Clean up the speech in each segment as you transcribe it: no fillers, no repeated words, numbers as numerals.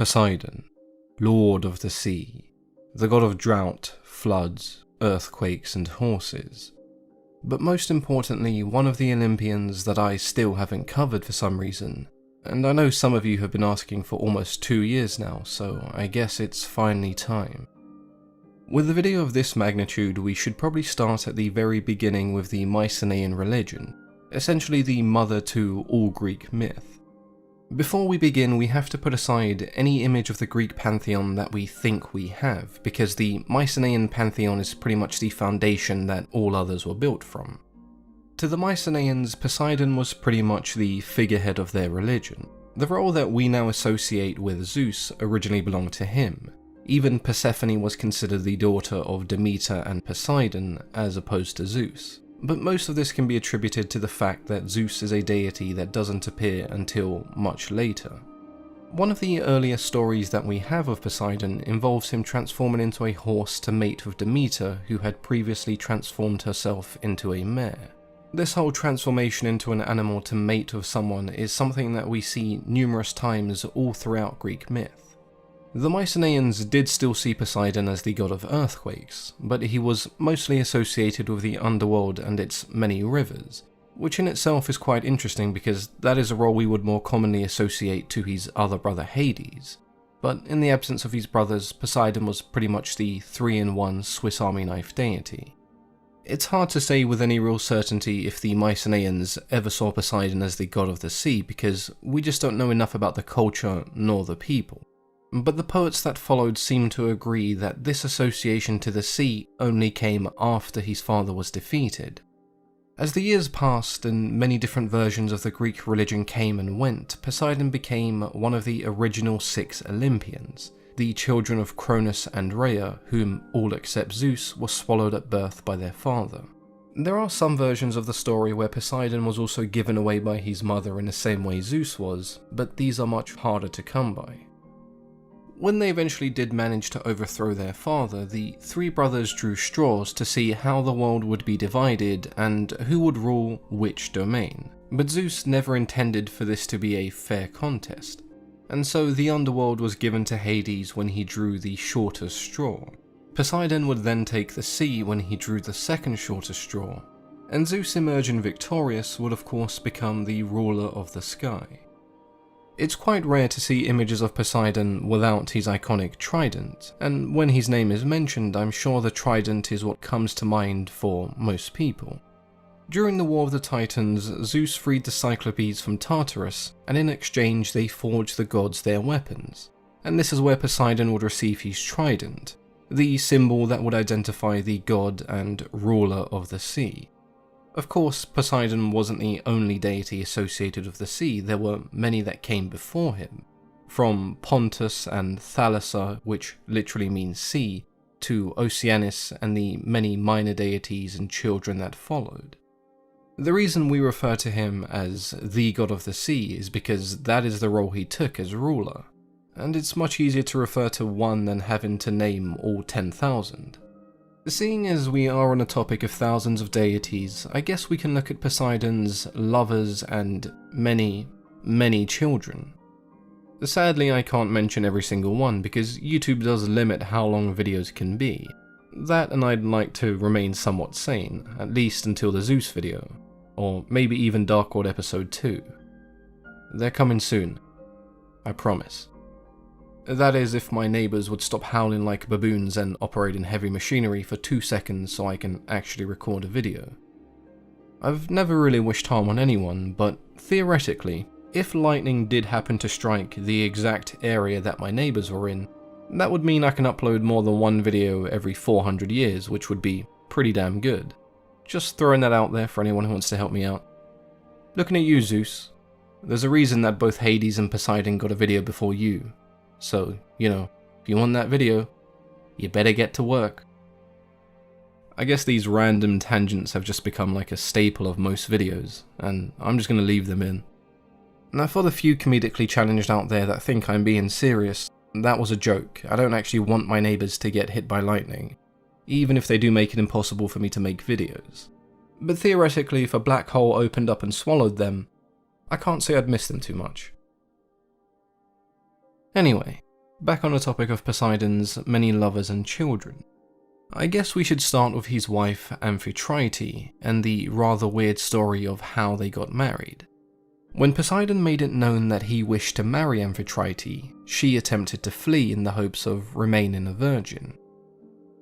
Poseidon, Lord of the Sea, the god of drought, floods, earthquakes and horses. But most importantly, one of the Olympians that I still haven't covered for some reason, and I know some of you have been asking for almost 2 years now, so I guess it's finally time. With a video of this magnitude, we should probably start at the very beginning with the Mycenaean religion, essentially the mother to all Greek myth. Before we begin, we have to put aside any image of the Greek pantheon that we think we have, because the Mycenaean pantheon is pretty much the foundation that all others were built from. To the Mycenaeans, Poseidon was pretty much the figurehead of their religion. The role that we now associate with Zeus originally belonged to him. Even Persephone was considered the daughter of Demeter and Poseidon, as opposed to Zeus. But most of this can be attributed to the fact that Zeus is a deity that doesn't appear until much later. One of the earlier stories that we have of Poseidon involves him transforming into a horse to mate with Demeter, who had previously transformed herself into a mare. This whole transformation into an animal to mate with someone is something that we see numerous times all throughout Greek myth. The Mycenaeans did still see Poseidon as the god of earthquakes, but he was mostly associated with the underworld and its many rivers, which in itself is quite interesting because that is a role we would more commonly associate to his other brother Hades. But in the absence of his brothers, Poseidon was pretty much the 3-in-1 Swiss Army knife deity. It's hard to say with any real certainty if the Mycenaeans ever saw Poseidon as the god of the sea because we just don't know enough about the culture nor the people. But the poets that followed seem to agree that this association to the sea only came after his father was defeated. As the years passed and many different versions of the Greek religion came and went, Poseidon became one of the original 6 Olympians, the children of Cronus and Rhea, whom all except Zeus were swallowed at birth by their father. There are some versions of the story where Poseidon was also given away by his mother in the same way Zeus was, but these are much harder to come by. When they eventually did manage to overthrow their father, the 3 brothers drew straws to see how the world would be divided and who would rule which domain. But Zeus never intended for this to be a fair contest, and so the underworld was given to Hades when he drew the shortest straw. Poseidon would then take the sea when he drew the second shortest straw, and Zeus, emerging victorious, would of course become the ruler of the sky. It's quite rare to see images of Poseidon without his iconic trident, and when his name is mentioned, I'm sure the trident is what comes to mind for most people. During the War of the Titans, Zeus freed the Cyclopes from Tartarus, and in exchange they forged the gods their weapons. And this is where Poseidon would receive his trident, the symbol that would identify the god and ruler of the sea. Of course, Poseidon wasn't the only deity associated with the sea, there were many that came before him. From Pontus and Thalassa, which literally means sea, to Oceanus and the many minor deities and children that followed. The reason we refer to him as the god of the sea is because that is the role he took as ruler, and it's much easier to refer to one than having to name all 10,000. Seeing as we are on a topic of thousands of deities, I guess we can look at Poseidon's lovers and many, many children. Sadly, I can't mention every single one because YouTube does limit how long videos can be. That, and I'd like to remain somewhat sane, at least until the Zeus video, or maybe even Dark World episode 2. They're coming soon, I promise. That is, if my neighbours would stop howling like baboons and operating heavy machinery for 2 seconds so I can actually record a video. I've never really wished harm on anyone, but theoretically, if lightning did happen to strike the exact area that my neighbours were in, that would mean I can upload more than one video every 400 years, which would be pretty damn good. Just throwing that out there for anyone who wants to help me out. Looking at you, Zeus, there's a reason that both Hades and Poseidon got a video before you. So, if you want that video, you better get to work. I guess these random tangents have just become like a staple of most videos, and I'm just going to leave them in. Now for the few comedically challenged out there that think I'm being serious, that was a joke. I don't actually want my neighbours to get hit by lightning, even if they do make it impossible for me to make videos. But theoretically, if a black hole opened up and swallowed them, I can't say I'd miss them too much. Anyway, back on the topic of Poseidon's many lovers and children, I guess we should start with his wife Amphitrite and the rather weird story of how they got married. When Poseidon made it known that he wished to marry Amphitrite, she attempted to flee in the hopes of remaining a virgin.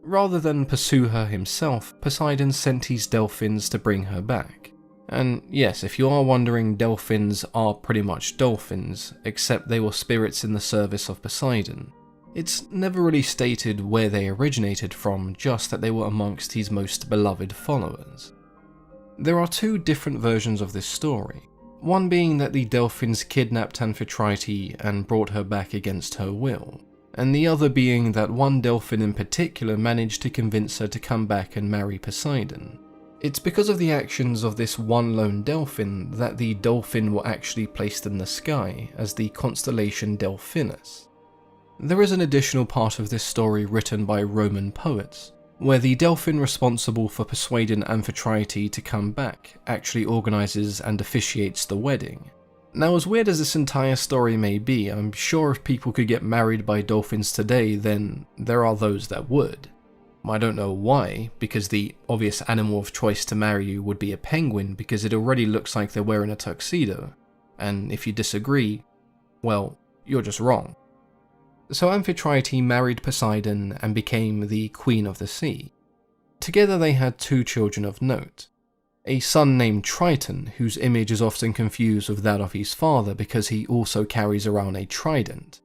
Rather than pursue her himself, Poseidon sent his dolphins to bring her back. And yes, if you are wondering, dolphins are pretty much dolphins, except they were spirits in the service of Poseidon. It's never really stated where they originated from, just that they were amongst his most beloved followers. There are two different versions of this story, one being that the dolphins kidnapped Amphitrite and brought her back against her will, and the other being that one dolphin in particular managed to convince her to come back and marry Poseidon. It's because of the actions of this one lone dolphin that the dolphin were actually placed in the sky as the constellation Delphinus. There is an additional part of this story written by Roman poets, where the dolphin responsible for persuading Amphitrite to come back actually organises and officiates the wedding. Now, as weird as this entire story may be, I'm sure if people could get married by dolphins today, then there are those that would. I don't know why, because the obvious animal of choice to marry you would be a penguin, because it already looks like they're wearing a tuxedo, and if you disagree, well, you're just wrong. So Amphitrite married Poseidon and became the Queen of the Sea. Together they had two children of note, a son named Triton, whose image is often confused with that of his father because he also carries around a trident.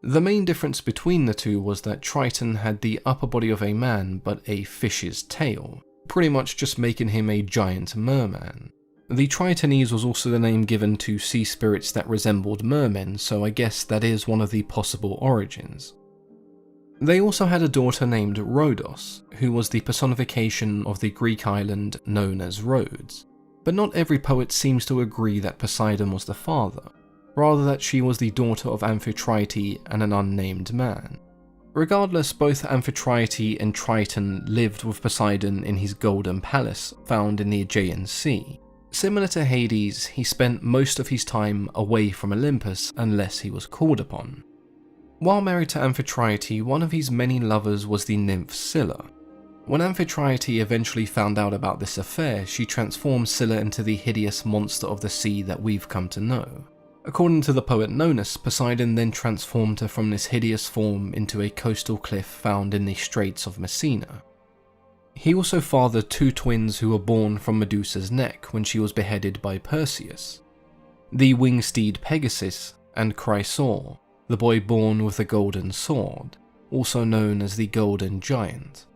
The main difference between the two was that Triton had the upper body of a man but a fish's tail, pretty much just making him a giant merman. The Tritonese was also the name given to sea spirits that resembled mermen, so I guess that is one of the possible origins. They also had a daughter named Rhodos, who was the personification of the Greek island known as Rhodes, but not every poet seems to agree that Poseidon was the father, rather that she was the daughter of Amphitrite and an unnamed man. Regardless, both Amphitrite and Triton lived with Poseidon in his golden palace found in the Aegean Sea. Similar to Hades, he spent most of his time away from Olympus unless he was called upon. While married to Amphitrite, one of his many lovers was the nymph Scylla. When Amphitrite eventually found out about this affair, she transformed Scylla into the hideous monster of the sea that we've come to know. According to the poet Nonus, Poseidon then transformed her from this hideous form into a coastal cliff found in the Straits of Messina. He also fathered two twins who were born from Medusa's neck when she was beheaded by Perseus, the winged steed Pegasus and Chrysaor, the boy born with a golden sword, also known as the Golden Giant.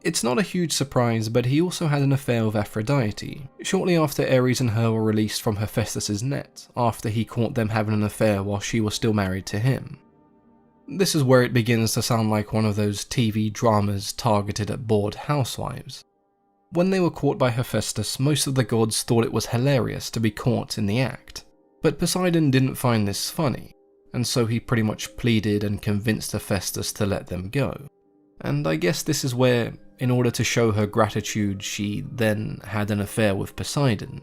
It's not a huge surprise, but he also had an affair with Aphrodite, shortly after Ares and her were released from Hephaestus' net, after he caught them having an affair while she was still married to him. This is where it begins to sound like one of those TV dramas targeted at bored housewives. When they were caught by Hephaestus, most of the gods thought it was hilarious to be caught in the act, but Poseidon didn't find this funny, and so he pretty much pleaded and convinced Hephaestus to let them go. And I guess this is where, in order to show her gratitude, she then had an affair with Poseidon.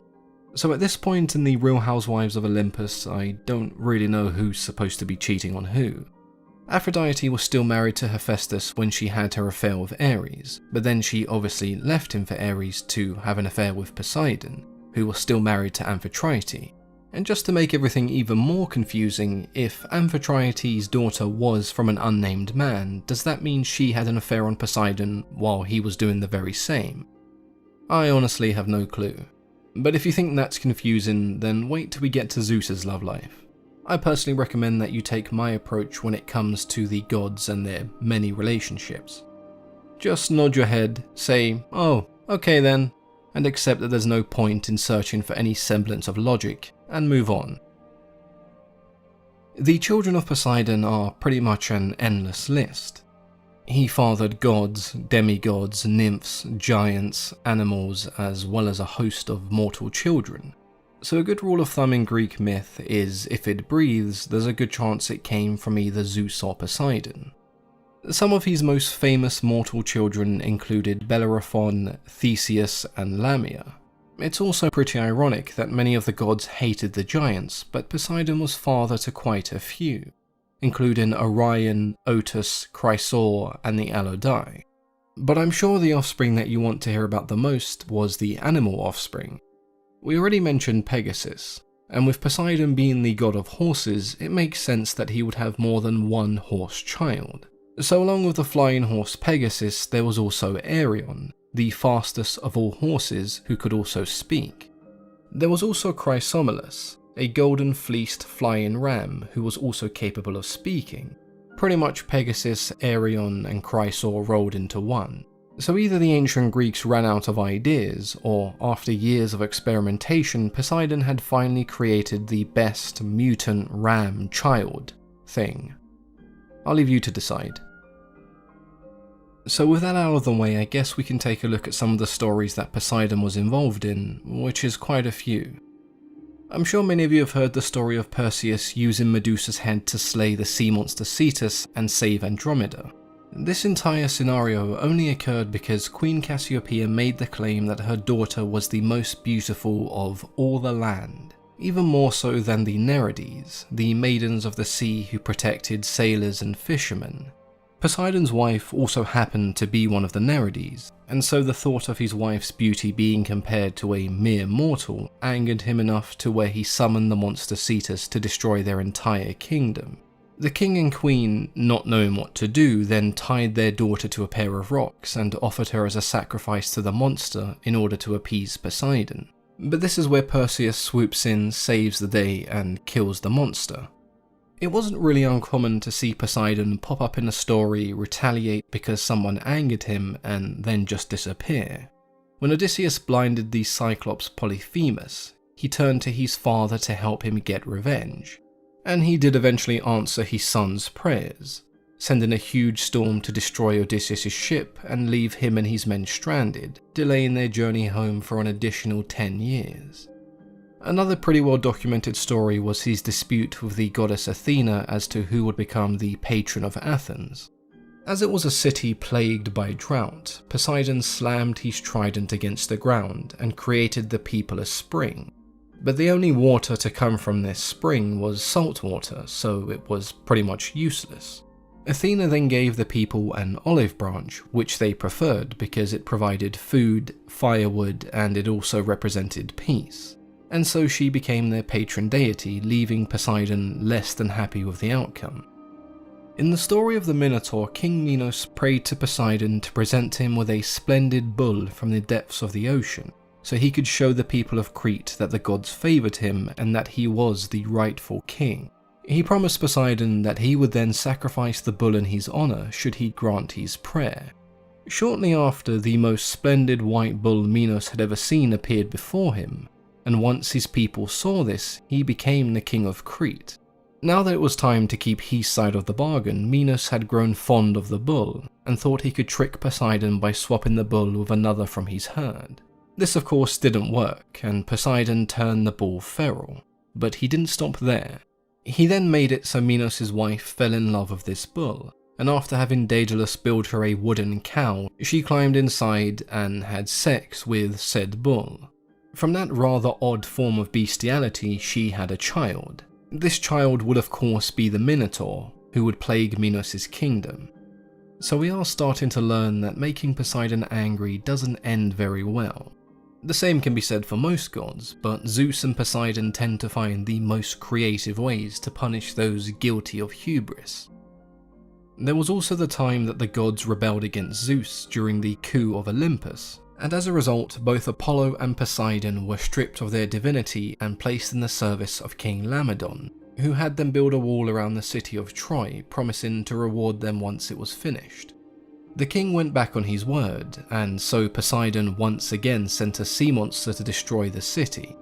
So at this point in the Real Housewives of Olympus, I don't really know who's supposed to be cheating on who. Aphrodite was still married to Hephaestus when she had her affair with Ares, but then she obviously left him for Ares to have an affair with Poseidon, who was still married to Amphitrite. And just to make everything even more confusing, if Amphitrite's daughter was from an unnamed man, does that mean she had an affair on Poseidon while he was doing the very same? I honestly have no clue. But if you think that's confusing, then wait till we get to Zeus's love life. I personally recommend that you take my approach when it comes to the gods and their many relationships. Just nod your head, say, "Oh, okay then," and accept that there's no point in searching for any semblance of logic, and move on. The children of Poseidon are pretty much an endless list. He fathered gods, demigods, nymphs, giants, animals, as well as a host of mortal children. So a good rule of thumb in Greek myth is if it breathes, there's a good chance it came from either Zeus or Poseidon. Some of his most famous mortal children included Bellerophon, Theseus, and Lamia. It's also pretty ironic that many of the gods hated the giants, but Poseidon was father to quite a few. including Orion, Otus, Chrysaor, and the Allodae. But I'm sure the offspring that you want to hear about the most was the animal offspring. We already mentioned Pegasus, and with Poseidon being the god of horses, it makes sense that he would have more than one horse child. So along with the flying horse Pegasus, there was also Arion, the fastest of all horses who could also speak. There was also Chrysomylus, a golden fleeced flying ram who was also capable of speaking. Pretty much Pegasus, Arion, and Chrysaor rolled into one. So either the ancient Greeks ran out of ideas, or after years of experimentation, Poseidon had finally created the best mutant ram child thing. I'll leave you to decide. So with that out of the way, I guess we can take a look at some of the stories that Poseidon was involved in, which is quite a few. I'm sure many of you have heard the story of Perseus using Medusa's head to slay the sea monster Cetus and save Andromeda. This entire scenario only occurred because Queen Cassiopeia made the claim that her daughter was the most beautiful of all the land, even more so than the Nereides, the maidens of the sea who protected sailors and fishermen. Poseidon's wife also happened to be one of the Nereides, and so the thought of his wife's beauty being compared to a mere mortal angered him enough to where he summoned the monster Cetus to destroy their entire kingdom. The king and queen, not knowing what to do, then tied their daughter to a pair of rocks and offered her as a sacrifice to the monster in order to appease Poseidon. But this is where Perseus swoops in, saves the day, and kills the monster. It wasn't really uncommon to see Poseidon pop up in a story, retaliate because someone angered him, and then just disappear. When Odysseus blinded the Cyclops Polyphemus, he turned to his father to help him get revenge. And he did eventually answer his son's prayers, sending a huge storm to destroy Odysseus' ship and leave him and his men stranded, delaying their journey home for an additional 10 years. Another pretty well documented story was his dispute with the goddess Athena as to who would become the patron of Athens. As it was a city plagued by drought, Poseidon slammed his trident against the ground and created the people a spring. But the only water to come from this spring was salt water, so it was pretty much useless. Athena then gave the people an olive branch, which they preferred because it provided food, firewood, and it also represented peace. And so she became their patron deity, leaving Poseidon less than happy with the outcome. In the story of the Minotaur, King Minos prayed to Poseidon to present him with a splendid bull from the depths of the ocean, so he could show the people of Crete that the gods favoured him and that he was the rightful king. He promised Poseidon that he would then sacrifice the bull in his honour should he grant his prayer. Shortly after, the most splendid white bull Minos had ever seen appeared before him, and once his people saw this, he became the king of Crete. Now that it was time to keep his side of the bargain, Minos had grown fond of the bull, and thought he could trick Poseidon by swapping the bull with another from his herd. This of course didn't work, and Poseidon turned the bull feral. But he didn't stop there. He then made it so Minos' wife fell in love with this bull, and after having Daedalus build her a wooden cow, she climbed inside and had sex with said bull. From that rather odd form of bestiality, she had a child. This child would of course be the Minotaur, who would plague Minos' kingdom. So we are starting to learn that making Poseidon angry doesn't end very well. The same can be said for most gods, but Zeus and Poseidon tend to find the most creative ways to punish those guilty of hubris. There was also the time that the gods rebelled against Zeus during the coup of Olympus, and as a result, both Apollo and Poseidon were stripped of their divinity and placed in the service of King Laomedon, who had them build a wall around the city of Troy, promising to reward them once it was finished. The king went back on his word, and so Poseidon once again sent a sea monster to destroy the city.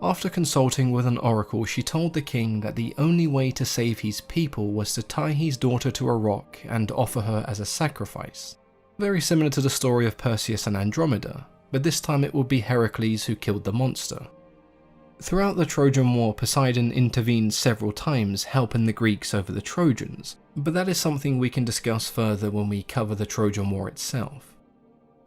After consulting with an oracle, she told the king that the only way to save his people was to tie his daughter to a rock and offer her as a sacrifice. Very similar to the story of Perseus and Andromeda, but this time it would be Heracles who killed the monster. Throughout the Trojan War, Poseidon intervened several times helping the Greeks over the Trojans, but that is something we can discuss further when we cover the Trojan War itself.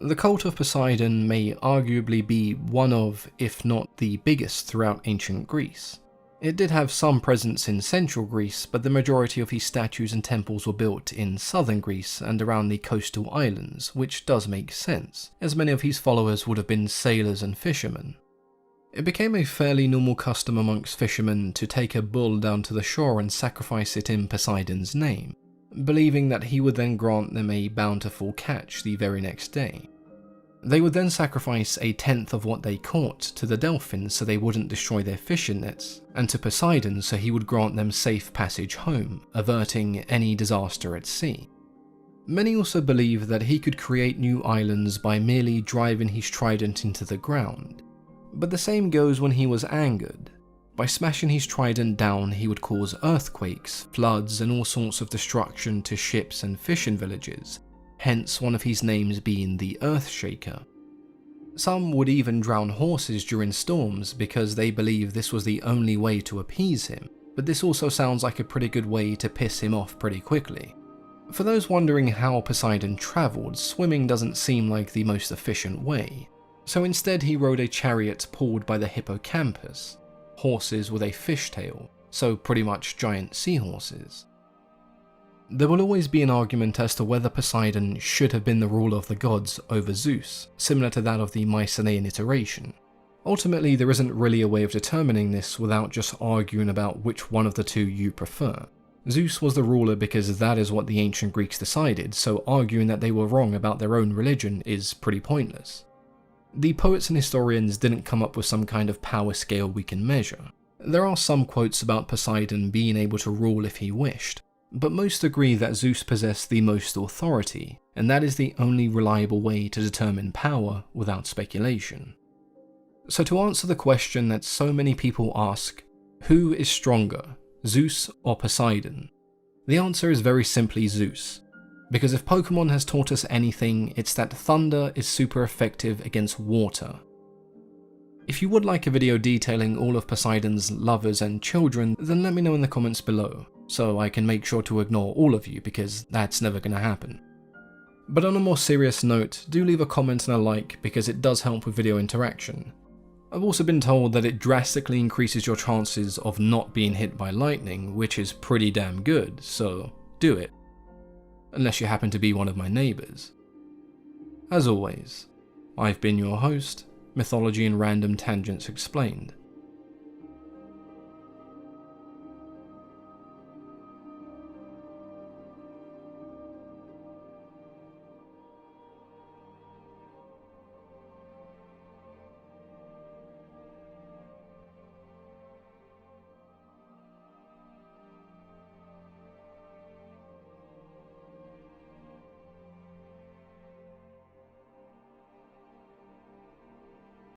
The cult of Poseidon may arguably be one of, if not the biggest throughout ancient Greece. It did have some presence in central Greece, but the majority of his statues and temples were built in southern Greece and around the coastal islands, which does make sense, as many of his followers would have been sailors and fishermen. It became a fairly normal custom amongst fishermen to take a bull down to the shore and sacrifice it in Poseidon's name, believing that he would then grant them a bountiful catch the very next day. They would then sacrifice a tenth of what they caught to the dolphins so they wouldn't destroy their fishing nets, and to Poseidon so he would grant them safe passage home, averting any disaster at sea. Many also believe that he could create new islands by merely driving his trident into the ground, but the same goes when he was angered. By smashing his trident down, he would cause earthquakes, floods, and all sorts of destruction to ships and fishing villages, hence one of his names being the Earthshaker. Some would even drown horses during storms because they believe this was the only way to appease him, but this also sounds like a pretty good way to piss him off pretty quickly. For those wondering how Poseidon travelled, swimming doesn't seem like the most efficient way, so instead he rode a chariot pulled by the hippocampus, horses with a fishtail, so pretty much giant seahorses. There will always be an argument as to whether Poseidon should have been the ruler of the gods over Zeus, similar to that of the Mycenaean iteration. Ultimately, there isn't really a way of determining this without just arguing about which one of the two you prefer. Zeus was the ruler because that is what the ancient Greeks decided, so arguing that they were wrong about their own religion is pretty pointless. The poets and historians didn't come up with some kind of power scale we can measure. There are some quotes about Poseidon being able to rule if he wished, but most agree that Zeus possessed the most authority, and that is the only reliable way to determine power without speculation. So to answer the question that so many people ask, who is stronger, Zeus or Poseidon? The answer is very simply Zeus. Because if Pokemon has taught us anything, it's that thunder is super effective against water. If you would like a video detailing all of Poseidon's lovers and children, then let me know in the comments below, so I can make sure to ignore all of you because that's never going to happen. But on a more serious note, do leave a comment and a like because it does help with video interaction. I've also been told that it drastically increases your chances of not being hit by lightning, which is pretty damn good, so do it. Unless you happen to be one of my neighbours. As always, I've been your host, Mythology and Random Tangents Explained.